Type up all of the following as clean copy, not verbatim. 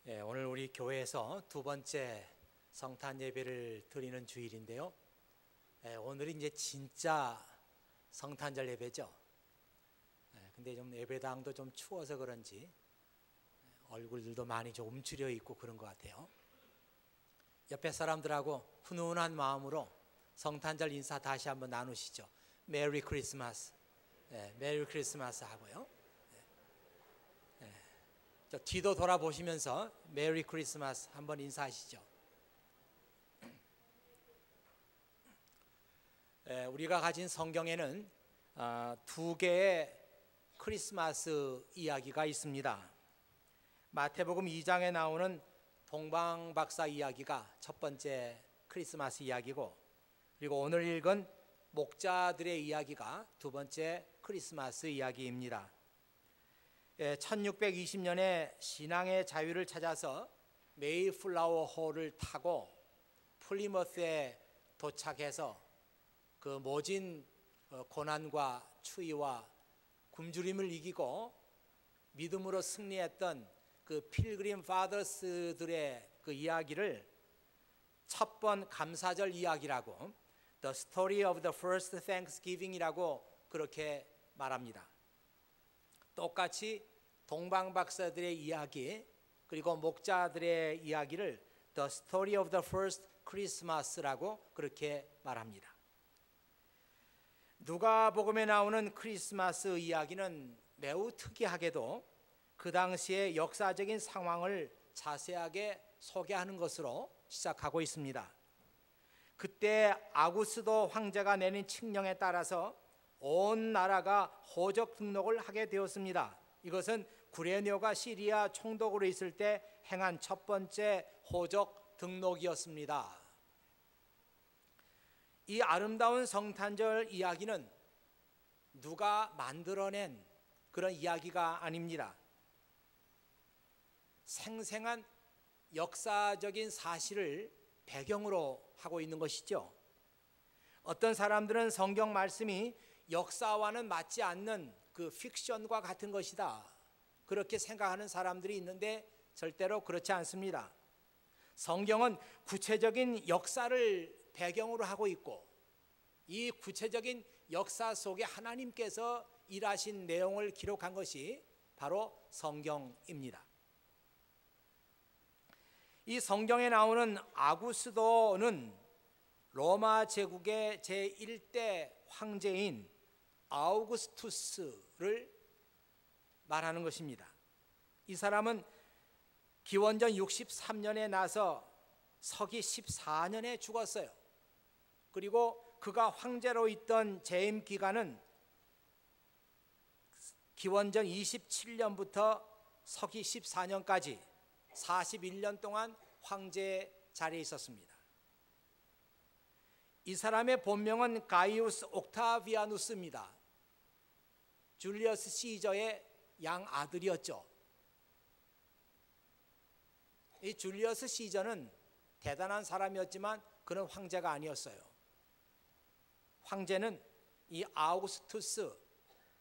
오늘 우리 교회에서 두 번째 성탄 예배를 드리는 주일인데요. 오늘이 이제 진짜 성탄절 예배죠. 근데 좀 예배당도 좀 추워서 그런지 얼굴들도 많이 좀 움츠려 있고 그런 것 같아요. 옆에 사람들하고 훈훈한 마음으로 성탄절 인사 다시 한번 나누시죠. 메리 크리스마스. 메리 크리스마스 하고요. 저 뒤도 돌아보시면서 메리 크리스마스 한번 인사하시죠. 우리가 가진 성경에는 두 개의 크리스마스 이야기가 있습니다. 마태복음 2장에 나오는 동방박사 이야기가 첫 번째 크리스마스 이야기고, 그리고 오늘 읽은 목자들의 이야기가 두 번째 크리스마스 이야기입니다. 1620년에 신앙의 자유를 찾아서 메이플라워 호를 타고 플리머스에 도착해서 그 모진 고난과 추위와 굶주림을 이기고 믿음으로 승리했던 그 필그림 파더스들의 그 이야기를 첫 번 감사절 이야기라고, The Story of the First Thanksgiving이라고 그렇게 말합니다. 똑같이 동방박사들의 이야기 그리고 목자들의 이야기를 The Story of the First Christmas라고 그렇게 말합니다. 누가복음에 나오는 크리스마스 이야기는 매우 특이하게도 그 당시의 역사적인 상황을 자세하게 소개하는 것으로 시작하고 있습니다. 그때 아구스도 황제가 내린 칙령에 따라서 온 나라가 호적 등록을 하게 되었습니다. 이것은 구레네오가 시리아 총독으로 있을 때 행한 첫 번째 호적 등록이었습니다. 이 아름다운 성탄절 이야기는 누가 만들어낸 그런 이야기가 아닙니다. 생생한 역사적인 사실을 배경으로 하고 있는 것이죠. 어떤 사람들은 성경 말씀이 역사와는 맞지 않는 그 픽션과 같은 것이다, 그렇게 생각하는 사람들이 있는데 절대로 그렇지 않습니다. 성경은 구체적인 역사를 배경으로 하고 있고, 이 구체적인 역사 속에 하나님께서 일하신 내용을 기록한 것이 바로 성경입니다. 이 성경에 나오는 아구스도는 로마 제국의 제1대 황제인 아우구스투스를 말하는 것입니다. 이 사람은 기원전 63년에 나서 서기 14년에 죽었어요. 그리고 그가 황제로 있던 재임 기간은 기원전 27년부터 서기 14년까지 41년 동안 황제 자리에 있었습니다. 이 사람의 본명은 가이우스 옥타비아누스입니다. 줄리어스 시저의 양아들이었죠. 이 줄리어스 시저는 대단한 사람이었지만 그는 황제가 아니었어요. 황제는 이 아우구스투스,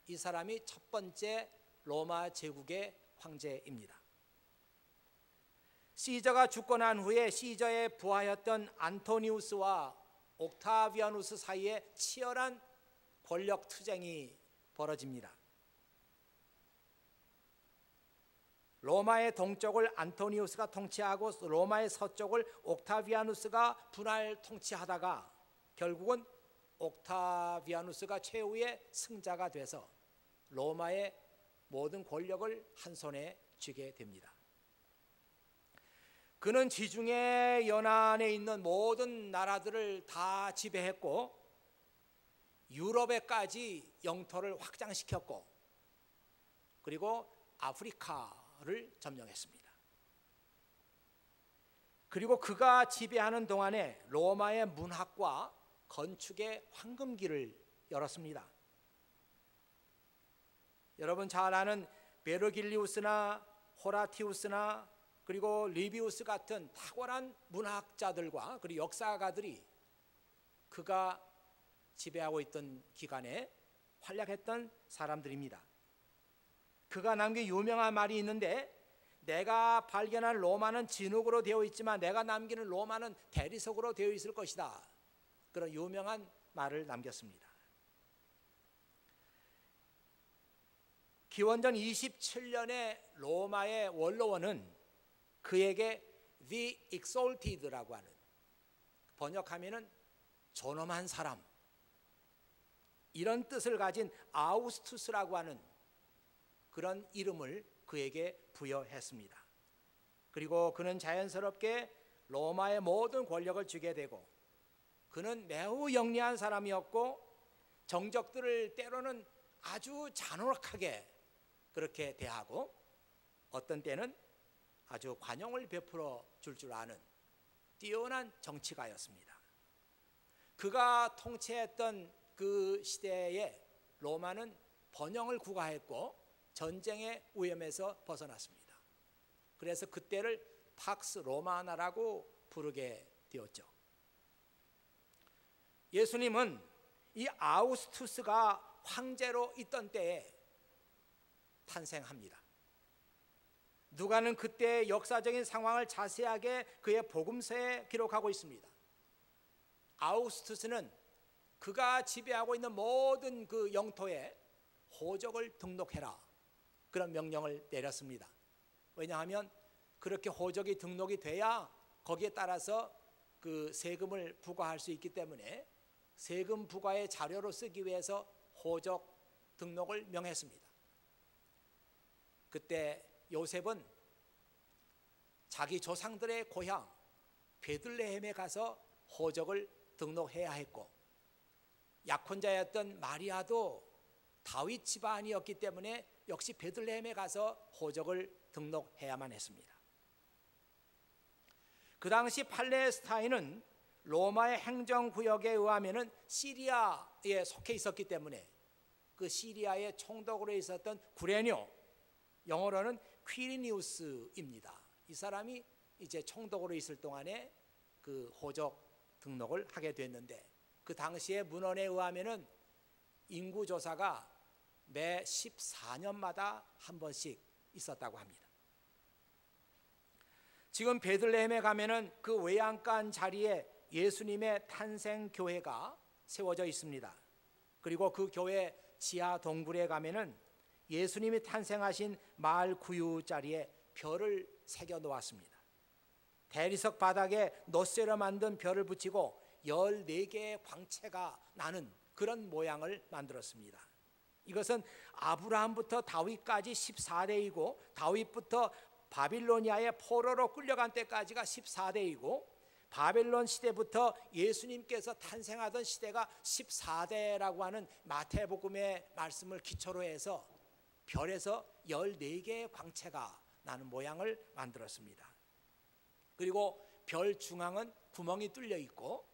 이 사람이 첫 번째 로마 제국의 황제입니다. 시저가 죽고 난 후에 시저의 부하였던 안토니우스와 옥타비아누스 사이에 치열한 권력 투쟁이 벌어집니다. 로마의 동쪽을 안토니우스가 통치하고 로마의 서쪽을 옥타비아누스가 분할 통치하다가 결국은 옥타비아누스가 최후의 승자가 돼서 로마의 모든 권력을 한 손에 쥐게 됩니다. 그는 지중해 연안에 있는 모든 나라들을 다 지배했고 유럽에까지 영토를 확장시켰고, 그리고 아프리카를 점령했습니다. 그리고 그가 지배하는 동안에 로마의 문학과 건축의 황금기를 열었습니다. 여러분 잘 아는 베르길리우스나 호라티우스나 그리고 리비우스 같은 탁월한 문학자들과 그리고 역사가들이 그가 지배하고 있던 기간에 활약했던 사람들입니다. 그가 남긴 유명한 말이 있는데 내가 발견한 로마는 진흙으로 되어 있지만 내가 남기는 로마는 대리석으로 되어 있을 것이다. 그런 유명한 말을 남겼습니다. 기원전 27년에 로마의 원로원은 그에게 The Exalted라고 하는, 번역하면은 존엄한 사람, 이런 뜻을 가진 아우구스투스라고 하는 그런 이름을 그에게 부여했습니다. 그리고 그는 자연스럽게 로마의 모든 권력을 쥐게 되고, 그는 매우 영리한 사람이었고 정적들을 때로는 아주 잔혹하게 그렇게 대하고, 어떤 때는 아주 관용을 베풀어 줄 아는 뛰어난 정치가였습니다. 그가 통치했던 그 시대에 로마는 번영을 구가했고 전쟁의 위험에서 벗어났습니다. 그래서 그때를 팍스 로마나라고 부르게 되었죠. 예수님은 이 아우구스투스가 황제로 있던 때에 탄생합니다. 누가는 그때의 역사적인 상황을 자세하게 그의 복음서에 기록하고 있습니다. 아우구스투스는 그가 지배하고 있는 모든 그 영토에 호적을 등록해라, 그런 명령을 내렸습니다. 왜냐하면 그렇게 호적이 등록이 돼야 거기에 따라서 그 세금을 부과할 수 있기 때문에 세금 부과의 자료로 쓰기 위해서 호적 등록을 명했습니다. 그때 요셉은 자기 조상들의 고향 베들레헴에 가서 호적을 등록해야 했고, 약혼자였던 마리아도 다윗 집안이었기 때문에 역시 베들레헴에 가서 호적을 등록해야만 했습니다. 그 당시 팔레스타인은 로마의 행정구역에 의하면 시리아에 속해 있었기 때문에 그 시리아의 총독으로 있었던 구레뇨, 영어로는 퀴리니우스입니다. 이 사람이 이제 총독으로 있을 동안에 그 호적 등록을 하게 됐는데, 그 당시의 문헌에 의하면 인구조사가 매 14년마다 한 번씩 있었다고 합니다. 지금 베들레헴에 가면은 그 외양간 자리에 예수님의 탄생 교회가 세워져 있습니다. 그리고 그 교회 지하 동굴에 가면은 예수님이 탄생하신 마을 구유 자리에 별을 새겨 놓았습니다. 대리석 바닥에 놋쇠로 만든 별을 붙이고 14개의 광채가 나는 그런 모양을 만들었습니다. 이것은 아브라함부터 다윗까지 14대이고 다윗부터 바빌로니아의 포로로 끌려간 때까지가 14대이고 바벨론 시대부터 예수님께서 탄생하던 시대가 14대라고 하는 마태복음의 말씀을 기초로 해서 별에서 14개의 광채가 나는 모양을 만들었습니다. 그리고 별 중앙은 구멍이 뚫려 있고,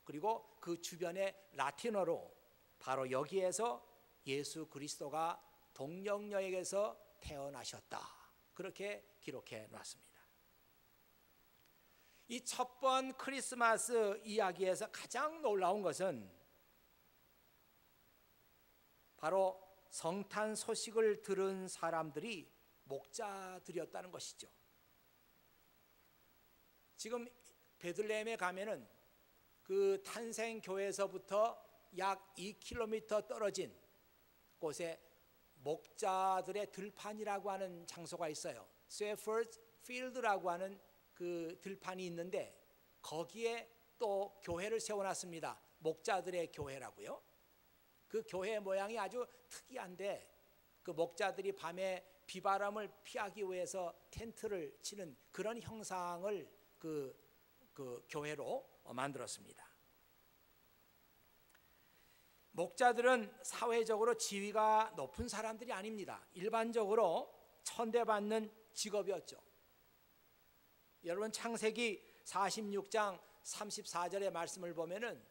그리고 그 주변에 라틴어로 바로 여기에서 예수 그리스도가 동정녀에게서 태어나셨다, 그렇게 기록해 놨습니다. 이 첫 번 크리스마스 이야기에서 가장 놀라운 것은 바로 성탄 소식을 들은 사람들이 목자들이었다는 것이죠. 지금 베들레헴에 가면은 그 탄생 교회에서부터 약 2km 떨어진 곳에 목자들의 들판이라고 하는 장소가 있어요. 셰퍼드 필드라고 하는 그 들판이 있는데 거기에 또 교회를 세워놨습니다. 목자들의 교회라고요. 그 교회 모양이 아주 특이한데 그 목자들이 밤에 비바람을 피하기 위해서 텐트를 치는 그런 형상을 그 교회로 만들었습니다. 목자들은 사회적으로 지위가 높은 사람들이 아닙니다. 일반적으로 천대받는 직업이었죠. 여러분 창세기 46장 34절의 말씀을 보면은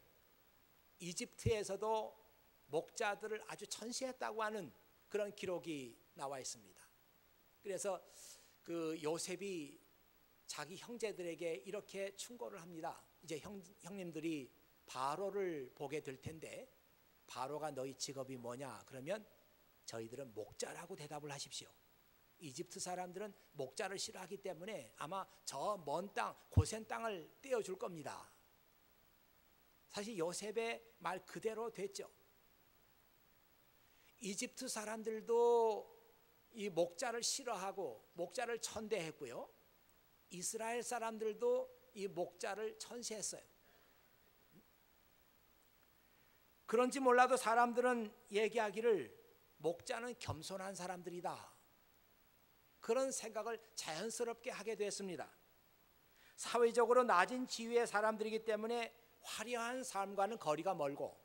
이집트에서도 목자들을 아주 천시했다고 하는 그런 기록이 나와 있습니다. 그래서 그 요셉이 자기 형제들에게 이렇게 충고를 합니다. 이제 형님들이 바로를 보게 될 텐데 바로가 너희 직업이 뭐냐? 그러면 저희들은 목자라고 대답을 하십시오. 이집트 사람들은 목자를 싫어하기 때문에 아마 저 먼 땅, 고센 땅을 떼어줄 겁니다. 사실 요셉의 말 그대로 됐죠. 이집트 사람들도 이 목자를 싫어하고 목자를 천대했고요. 이스라엘 사람들도 이 목자를 천시했어요. 그런지 몰라도 사람들은 얘기하기를 목자는 겸손한 사람들이다, 그런 생각을 자연스럽게 하게 됐습니다. 사회적으로 낮은 지위의 사람들이기 때문에 화려한 삶과는 거리가 멀고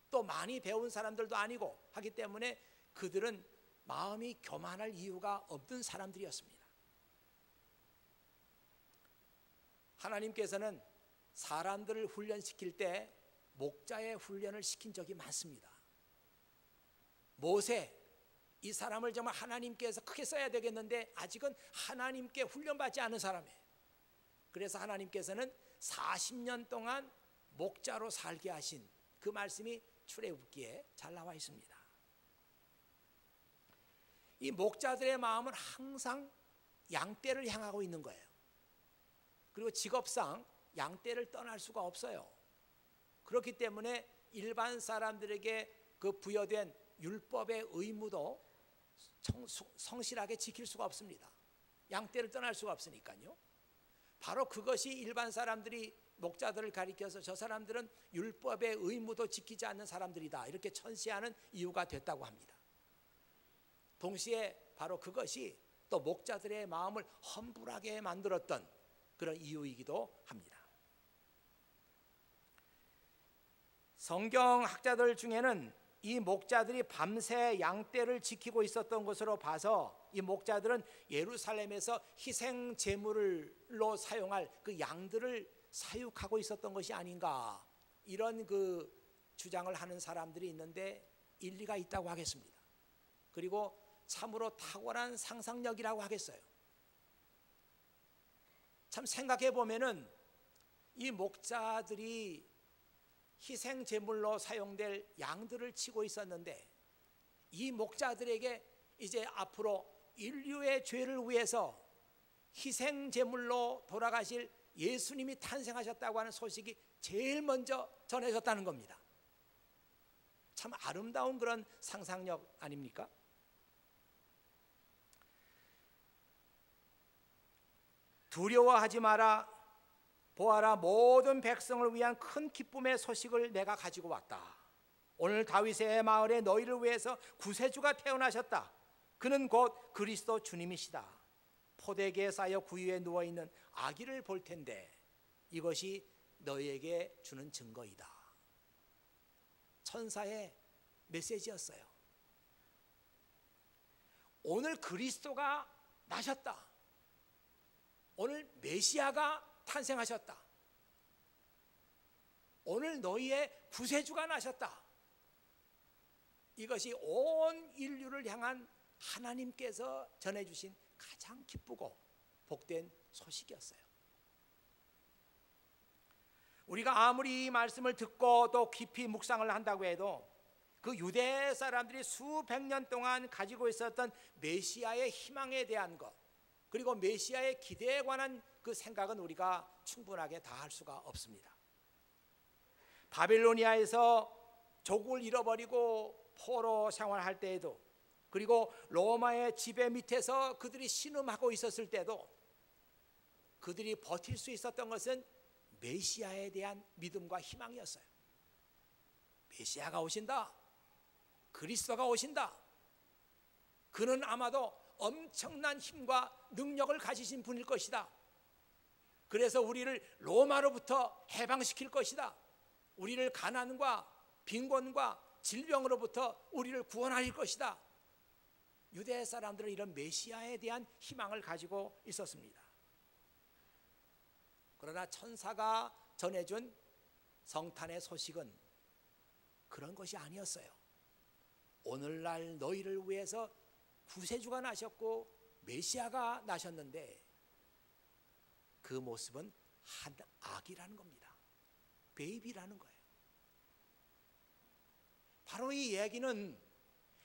또 많이 배운 사람들도 아니고 하기 때문에 그들은 마음이 교만할 이유가 없는 사람들이었습니다. 하나님께서는 사람들을 훈련시킬 때 목자의 훈련을 시킨 적이 많습니다. 모세, 이 사람을 정말 하나님께서 크게 써야 되겠는데 아직은 하나님께 훈련받지 않은 사람이에요. 그래서 하나님께서는 40년 동안 목자로 살게 하신 그 말씀이 출애굽기에 잘 나와 있습니다. 이 목자들의 마음은 항상 양떼를 향하고 있는 거예요. 그리고 직업상 양떼를 떠날 수가 없어요. 그렇기 때문에 일반 사람들에게 그 부여된 율법의 의무도 성실하게 지킬 수가 없습니다. 양떼를 떠날 수가 없으니까요. 바로 그것이 일반 사람들이 목자들을 가리켜서 저 사람들은 율법의 의무도 지키지 않는 사람들이다, 이렇게 천시하는 이유가 됐다고 합니다. 동시에 바로 그것이 또 목자들의 마음을 험불하게 만들었던 그런 이유이기도 합니다. 성경학자들 중에는 이 목자들이 밤새 양떼를 지키고 있었던 것으로 봐서 이 목자들은 예루살렘에서 희생 제물로 사용할 그 양들을 사육하고 있었던 것이 아닌가, 이런 그 주장을 하는 사람들이 있는데 일리가 있다고 하겠습니다. 그리고 참으로 탁월한 상상력이라고 하겠어요. 참 생각해 보면은 이 목자들이 희생 제물로 사용될 양들을 치고 있었는데 이 목자들에게 이제 앞으로 인류의 죄를 위해서 희생 제물로 돌아가실 예수님이 탄생하셨다고 하는 소식이 제일 먼저 전해졌다는 겁니다. 참 아름다운 그런 상상력 아닙니까? 두려워하지 마라, 보아라, 모든 백성을 위한 큰 기쁨의 소식을 내가 가지고 왔다. 오늘 다윗의 마을에 너희를 위해서 구세주가 태어나셨다. 그는 곧 그리스도 주님이시다. 포대기에 쌓여 구유에 누워있는 아기를 볼 텐데 이것이 너희에게 주는 증거이다. 천사의 메시지였어요. 오늘 그리스도가 나셨다. 오늘 메시아가 탄생하셨다. 오늘 너희의 구세주가 나셨다. 이것이 온 인류를 향한 하나님께서 전해주신 가장 기쁘고 복된 소식이었어요. 우리가 아무리 이 말씀을 듣고 또 깊이 묵상을 한다고 해도 그 유대 사람들이 수백 년 동안 가지고 있었던 메시아의 희망에 대한 것, 그리고 메시아의 기대에 관한 그 생각은 우리가 충분하게 다 할 수가 없습니다. 바빌로니아에서 조국을 잃어버리고 포로 생활할 때에도, 그리고 로마의 지배 밑에서 그들이 신음하고 있었을 때도 그들이 버틸 수 있었던 것은 메시아에 대한 믿음과 희망이었어요. 메시아가 오신다, 그리스도가 오신다, 그는 아마도 엄청난 힘과 능력을 가지신 분일 것이다. 그래서 우리를 로마로부터 해방시킬 것이다. 우리를 가난과 빈곤과 질병으로부터 우리를 구원할 것이다. 유대 사람들은 이런 메시아에 대한 희망을 가지고 있었습니다. 그러나 천사가 전해준 성탄의 소식은 그런 것이 아니었어요. 오늘날 너희를 위해서 구세주가 나셨고 메시아가 나셨는데 그 모습은 한 아기라는 겁니다. 베이비라는 거예요. 바로 이 얘기는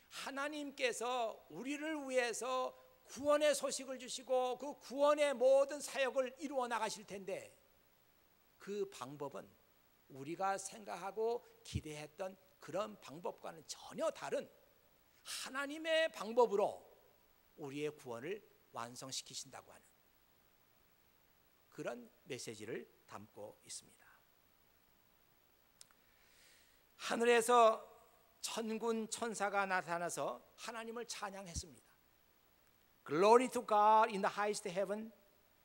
하나님께서 우리를 위해서 구원의 소식을 주시고 그 구원의 모든 사역을 이루어 나가실 텐데 그 방법은 우리가 생각하고 기대했던 그런 방법과는 전혀 다른 하나님의 방법으로 우리의 구원을 완성시키신다고 하는 그런 메시지를 담고 있습니다. 하늘에서 천군 천사가 나타나서 하나님을 찬양했습니다. Glory to God in the highest heaven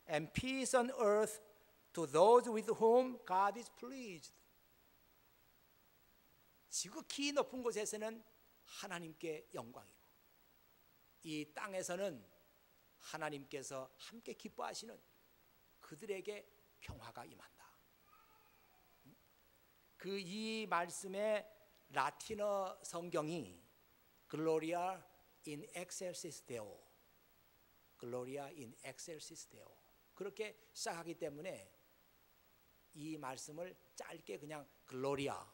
and peace on earth to those with whom God is pleased. 지극히 높은 곳에서는 하나님께 영광이고 이 땅에서는 하나님께서 함께 기뻐하시는 그들에게 평화가 임한다. 그 이 말씀의 라틴어 성경이 Gloria in excelsis Deo, Gloria in excelsis Deo 그렇게 시작하기 때문에 이 말씀을 짧게 그냥 글로리아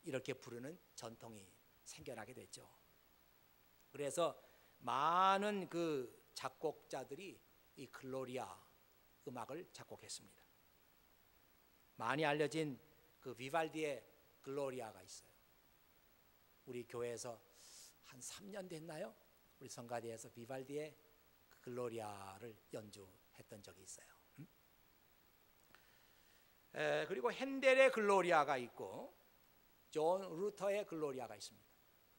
이렇게 부르는 전통이 생겨나게 됐죠. 그래서 많은 그 작곡자들이 이 글로리아 음악을 작곡했습니다. 많이 알려진 그 비발디의 글로리아가 있어요. 우리 교회에서 한 3년 됐나요? 우리 성가대에서 비발디의 글로리아를 연주했던 적이 있어요. 그리고 핸델의 글로리아가 있고 존 루터의 글로리아가 있습니다.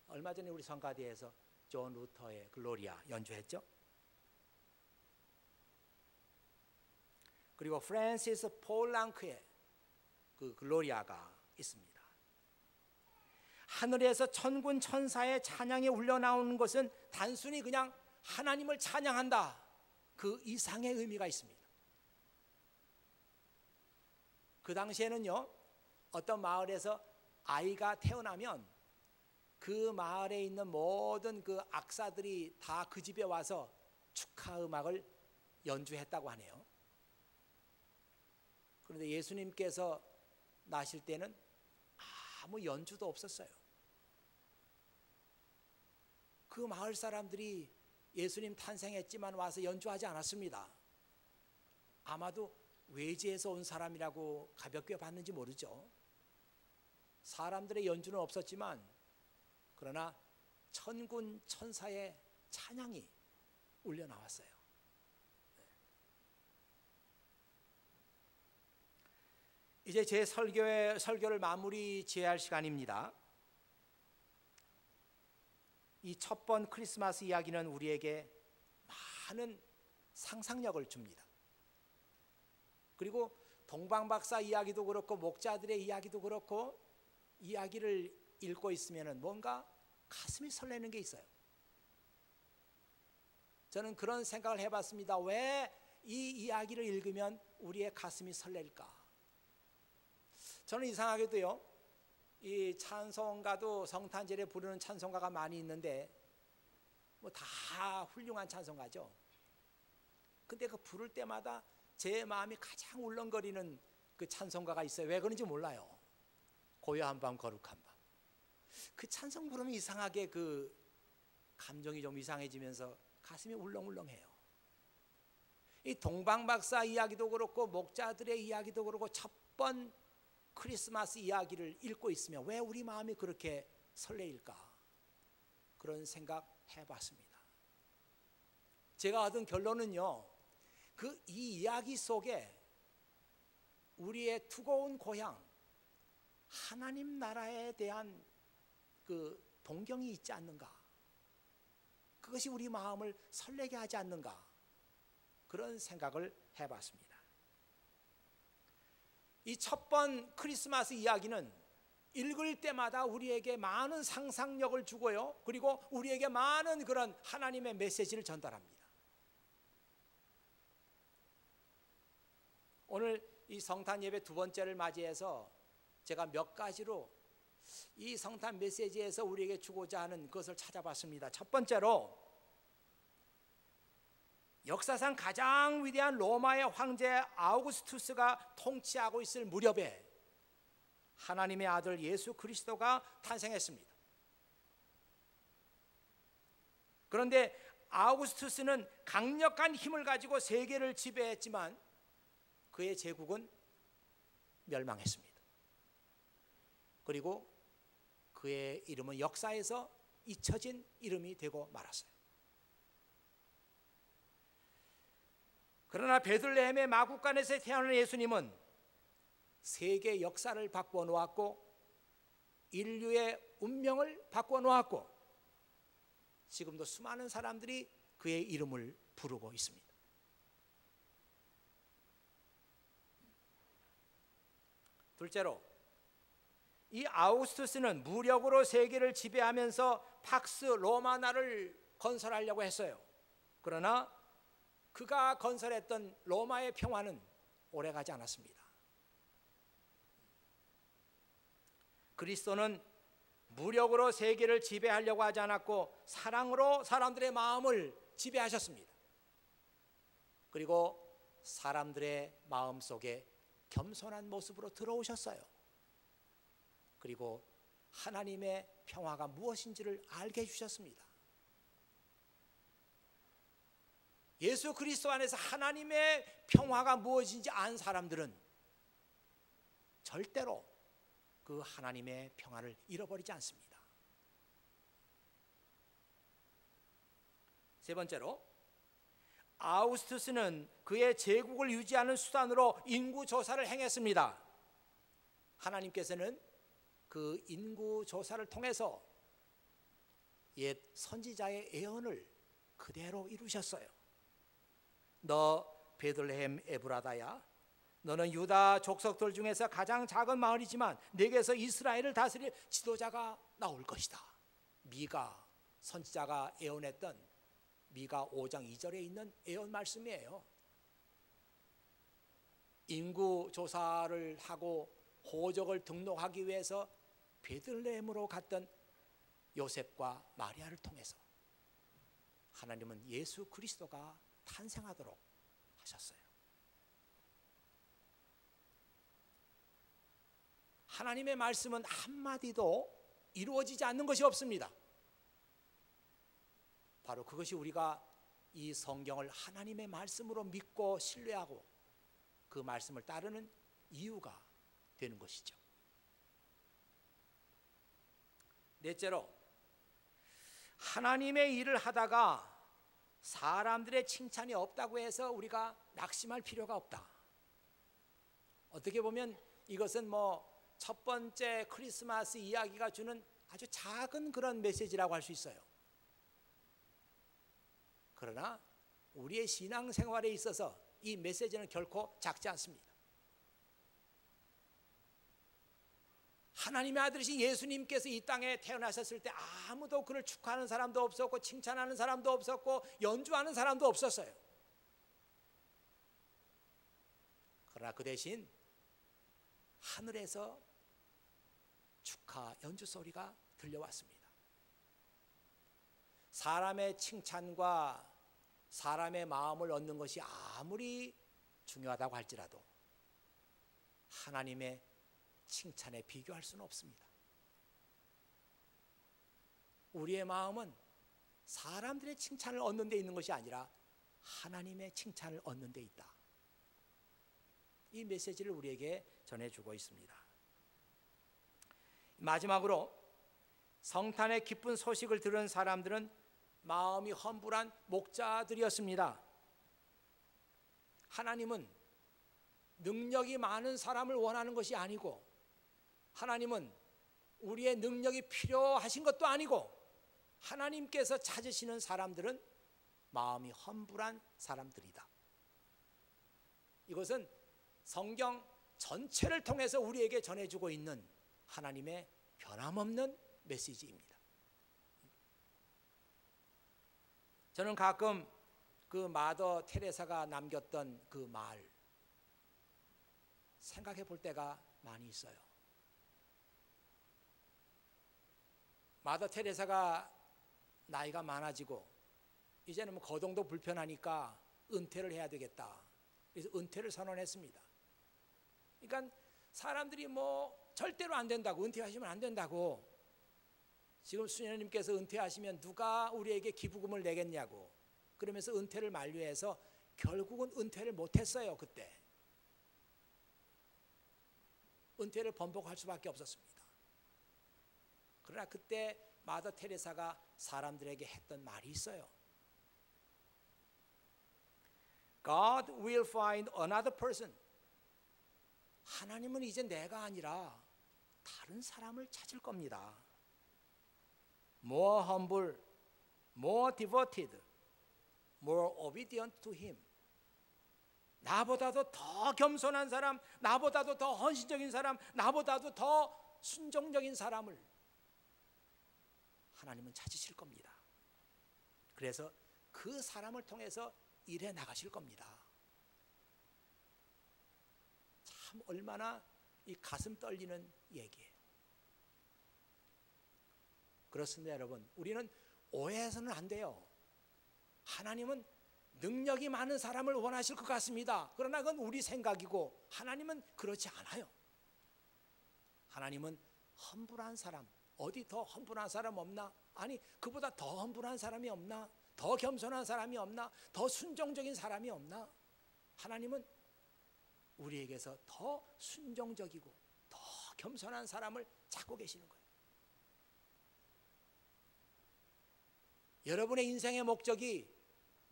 얼마 전에 우리 성가대에서 존 루터의 글로리아 연주했죠. 그리고 프란시스 폴랑크의 그 글로리아가 있습니다. 하늘에서 천군 천사의 찬양이 울려나오는 것은 단순히 그냥 하나님을 찬양한다 그 이상의 의미가 있습니다. 그 당시에는요 어떤 마을에서 아이가 태어나면 그 마을에 있는 모든 그 악사들이 다 그 집에 와서 축하 음악을 연주했다고 하네요. 그런데 예수님께서 나실 때는 아무 연주도 없었어요. 그 마을 사람들이 예수님 탄생했지만 와서 연주하지 않았습니다. 아마도 외지에서 온 사람이라고 가볍게 봤는지 모르죠. 사람들의 연주는 없었지만 그러나 천군 천사의 찬양이 울려 나왔어요. 이제 제 설교를 마무리 지어야 할 시간입니다. 이 첫 번 크리스마스 이야기는 우리에게 많은 상상력을 줍니다. 그리고 동방박사 이야기도 그렇고 목자들의 이야기도 그렇고 이야기를 읽고 있으면 뭔가 가슴이 설레는 게 있어요. 저는 그런 생각을 해봤습니다. 왜 이 이야기를 읽으면 우리의 가슴이 설렐까? 저는 이상하게도요 이 찬송가도 성탄절에 부르는 찬송가가 많이 있는데 뭐 다 훌륭한 찬송가죠. 근데 그 부를 때마다 제 마음이 가장 울렁거리는 그 찬송가가 있어요. 왜 그런지 몰라요. 고요한 밤 거룩한 밤. 그 찬송 부르면 이상하게 그 감정이 좀 이상해지면서 가슴이 울렁울렁해요. 이 동방박사 이야기도 그렇고 목자들의 이야기도 그렇고 첫 번 크리스마스 이야기를 읽고 있으면 왜 우리 마음이 그렇게 설레일까? 그런 생각 해봤습니다. 제가 얻은 결론은요, 그 이 이야기 속에 우리의 두고운 고향, 하나님 나라에 대한 그 동경이 있지 않는가? 그것이 우리 마음을 설레게 하지 않는가? 그런 생각을 해봤습니다. 이 첫 번 크리스마스 이야기는 읽을 때마다 우리에게 많은 상상력을 주고요. 그리고 우리에게 많은 그런 하나님의 메시지를 전달합니다. 오늘 이 성탄 예배 두 번째를 맞이해서 제가 몇 가지로 이 성탄 메시지에서 우리에게 주고자 하는 것을 찾아봤습니다. 첫 번째로 역사상 가장 위대한 로마의 황제 아우구스투스가 통치하고 있을 무렵에 하나님의 아들 예수 그리스도가 탄생했습니다. 그런데 아우구스투스는 강력한 힘을 가지고 세계를 지배했지만 그의 제국은 멸망했습니다. 그리고 그의 이름은 역사에서 잊혀진 이름이 되고 말았어요. 그러나 베들레헴의 마구간에서 태어난 예수님은 세계 역사를 바꾸어 놓았고 인류의 운명을 바꾸어 놓았고 지금도 수많은 사람들이 그의 이름을 부르고 있습니다. 둘째로, 이 아우구스투스는 무력으로 세계를 지배하면서 팍스 로마나를 건설하려고 했어요. 그러나 그가 건설했던 로마의 평화는 오래가지 않았습니다. 그리스도는 무력으로 세계를 지배하려고 하지 않았고 사랑으로 사람들의 마음을 지배하셨습니다. 그리고 사람들의 마음속에 겸손한 모습으로 들어오셨어요. 그리고 하나님의 평화가 무엇인지를 알게 해주셨습니다. 예수 그리스도 안에서 하나님의 평화가 무엇인지 안 사람들은 절대로 그 하나님의 평화를 잃어버리지 않습니다. 세 번째로, 아우구스투스는 그의 제국을 유지하는 수단으로 인구조사를 행했습니다. 하나님께서는 그 인구조사를 통해서 옛 선지자의 예언을 그대로 이루셨어요. 너 베들레헴 에브라다야, 너는 유다 족속들 중에서 가장 작은 마을이지만 내게서 이스라엘을 다스릴 지도자가 나올 것이다. 미가 선지자가 예언했던 미가 5장 2절에 있는 예언 말씀이에요. 인구 조사를 하고 호적을 등록하기 위해서 베들레헴으로 갔던 요셉과 마리아를 통해서 하나님은 예수 그리스도가 탄생하도록 하셨어요. 하나님의 말씀은 한마디도 이루어지지 않는 것이 없습니다. 바로 그것이 우리가 이 성경을 하나님의 말씀으로 믿고 신뢰하고 그 말씀을 따르는 이유가 되는 것이죠. 넷째로, 하나님의 일을 하다가 사람들의 칭찬이 없다고 해서 우리가 낙심할 필요가 없다. 어떻게 보면 이것은 첫 번째 크리스마스 이야기가 주는 아주 작은 그런 메시지라고 할 수 있어요. 그러나 우리의 신앙생활에 있어서 이 메시지는 결코 작지 않습니다. 하나님의 아들이신 예수님께서 이 땅에 태어나셨을 때 아무도 그를 축하하는 사람도 없었고 칭찬하는 사람도 없었고 연주하는 사람도 없었어요. 그러나 그 대신 하늘에서 축하 연주 소리가 들려왔습니다. 사람의 칭찬과 사람의 마음을 얻는 것이 아무리 중요하다고 할지라도 하나님의 칭찬에 비교할 수는 없습니다. 우리의 마음은 사람들의 칭찬을 얻는 데 있는 것이 아니라 하나님의 칭찬을 얻는 데 있다. 이 메시지를 우리에게 전해주고 있습니다. 마지막으로 성탄의 기쁜 소식을 들은 사람들은 마음이 험불한 목자들이었습니다. 하나님은 능력이 많은 사람을 원하는 것이 아니고 하나님은 우리의 능력이 필요하신 것도 아니고 하나님께서 찾으시는 사람들은 마음이 험불한 사람들이다. 이것은 성경 전체를 통해서 우리에게 전해주고 있는 하나님의 변함없는 메시지입니다. 저는 가끔 그 마더 테레사가 남겼던 그 말 생각해 볼 때가 많이 있어요. 마더 테레사가 나이가 많아지고 이제는 거동도 불편하니까 은퇴를 해야 되겠다. 그래서 은퇴를 선언했습니다. 그러니까 사람들이 절대로 안 된다고, 은퇴하시면 안 된다고, 지금 수녀님께서 은퇴하시면 누가 우리에게 기부금을 내겠냐고, 그러면서 은퇴를 만료해서 결국은 은퇴를 못했어요. 그때 은퇴를 번복할 수밖에 없었습니다. 그러나 그때 마더 테레사가 사람들에게 했던 말이 있어요. God will find another person. 하나님은 이제 내가 아니라 다른 사람을 찾을 겁니다. More humble, more devoted, more obedient to him. 나보다도 더 겸손한 사람, 나보다도 더 헌신적인 사람, 나보다도 더 순종적인 사람을 하나님은 찾으실 겁니다. 그래서 그 사람을 통해서 일해 나가실 겁니다. 참 얼마나 이 가슴 떨리는 얘기예요. 그렇습니다, 여러분. 우리는 오해해서는 안 돼요. 하나님은 능력이 많은 사람을 원하실 것 같습니다. 그러나 그건 우리 생각이고 하나님은 그렇지 않아요. 하나님은 험불한 사람, 어디 더 험불한 사람 없나? 아니, 그보다 더 험불한 사람이 없나? 더 겸손한 사람이 없나? 더 순종적인 사람이 없나? 하나님은 우리에게서 더 순종적이고 더 겸손한 사람을 찾고 계시는 거예요. 여러분의 인생의 목적이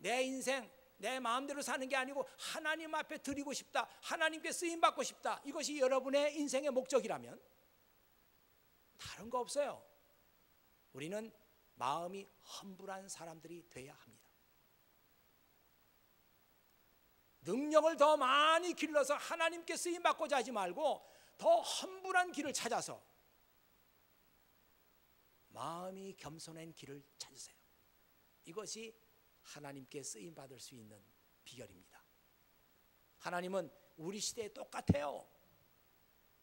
내 인생, 내 마음대로 사는 게 아니고 하나님 앞에 드리고 싶다, 하나님께 쓰임받고 싶다, 이것이 여러분의 인생의 목적이라면 다른 거 없어요. 우리는 마음이 험불한 사람들이 돼야 합니다. 능력을 더 많이 길러서 하나님께 쓰임받고자 하지 말고 더 험불한 길을 찾아서 마음이 겸손한 길을 찾으세요. 이것이 하나님께 쓰임받을 수 있는 비결입니다. 하나님은 우리 시대에 똑같아요.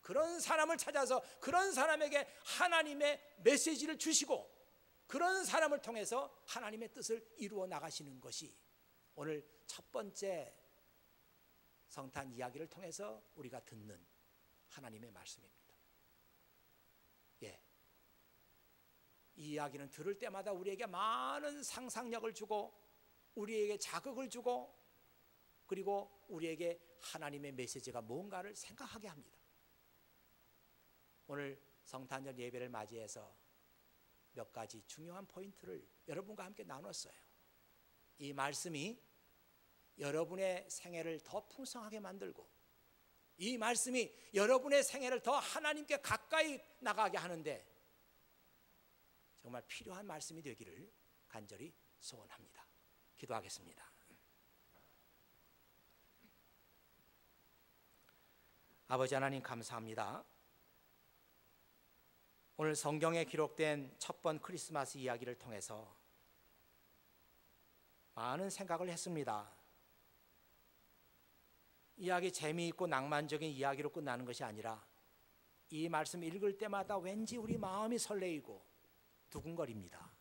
그런 사람을 찾아서 그런 사람에게 하나님의 메시지를 주시고 그런 사람을 통해서 하나님의 뜻을 이루어 나가시는 것이 오늘 첫 번째 성탄 이야기를 통해서 우리가 듣는 하나님의 말씀입니다. 예. 이 이야기는 들을 때마다 우리에게 많은 상상력을 주고 우리에게 자극을 주고 그리고 우리에게 하나님의 메시지가 뭔가를 생각하게 합니다. 오늘 성탄절 예배를 맞이해서 몇 가지 중요한 포인트를 여러분과 함께 나눴어요. 이 말씀이 여러분의 생애를 더 풍성하게 만들고 이 말씀이 여러분의 생애를 더 하나님께 가까이 나가게 하는데 정말 필요한 말씀이 되기를 간절히 소원합니다. 기도하겠습니다. 아버지 하나님 감사합니다. 오늘 성경에 기록된 첫 번 크리스마스 이야기를 통해서 많은 생각을 했습니다. 이야기 재미있고 낭만적인 이야기로 끝나는 것이 아니라 이 말씀 읽을 때마다 왠지 우리 마음이 설레이고 두근거립니다.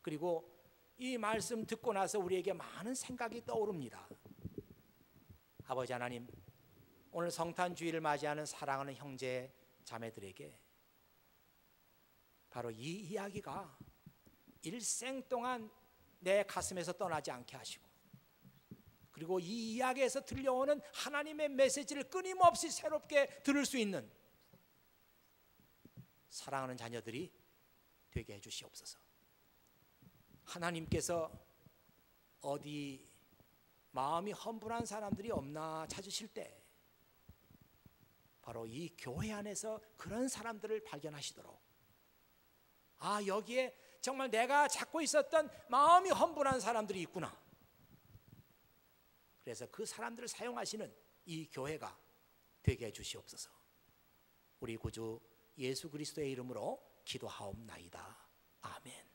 그리고 이 말씀 듣고 나서 우리에게 많은 생각이 떠오릅니다. 아버지 하나님, 오늘 성탄 주일을 맞이하는 사랑하는 형제 자매들에게 바로 이 이야기가 일생 동안 내 가슴에서 떠나지 않게 하시고 그리고 이 이야기에서 들려오는 하나님의 메시지를 끊임없이 새롭게 들을 수 있는 사랑하는 자녀들이 되게 해주시옵소서. 하나님께서 어디 마음이 험불한 사람들이 없나 찾으실 때 바로 이 교회 안에서 그런 사람들을 발견하시도록 아, 여기에 정말 내가 찾고 있었던 마음이 험불한 사람들이 있구나. 그래서 그 사람들을 사용하시는 이 교회가 되게 해주시옵소서. 우리 구주 예수 그리스도의 이름으로 기도하옵나이다. 아멘.